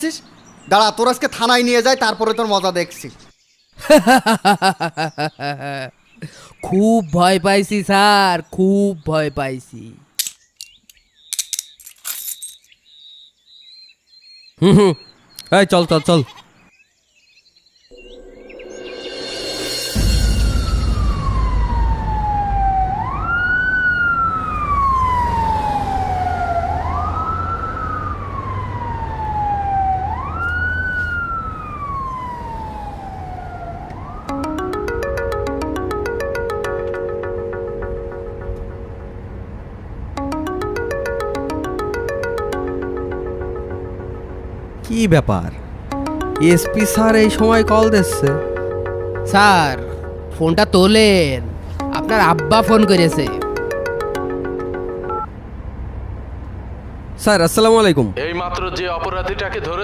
দেখছিস? দাঁড়া, তোর আজকে থানায় নিয়ে যায়, তারপরে তোর মজা দেখছি। খুব ভয় পাইছি স্যার, খুব ভয় পাইছি। এই চল চল চল। কি ব্যাপার, এসপি স্যার এই সময় কল দিচ্ছে? স্যার ফোনটা তোলেন, আপনার আব্বা ফোন করেছে। স্যার আসসালামু আলাইকুম। এইমাত্র যে অপরাধীটাকে ধরে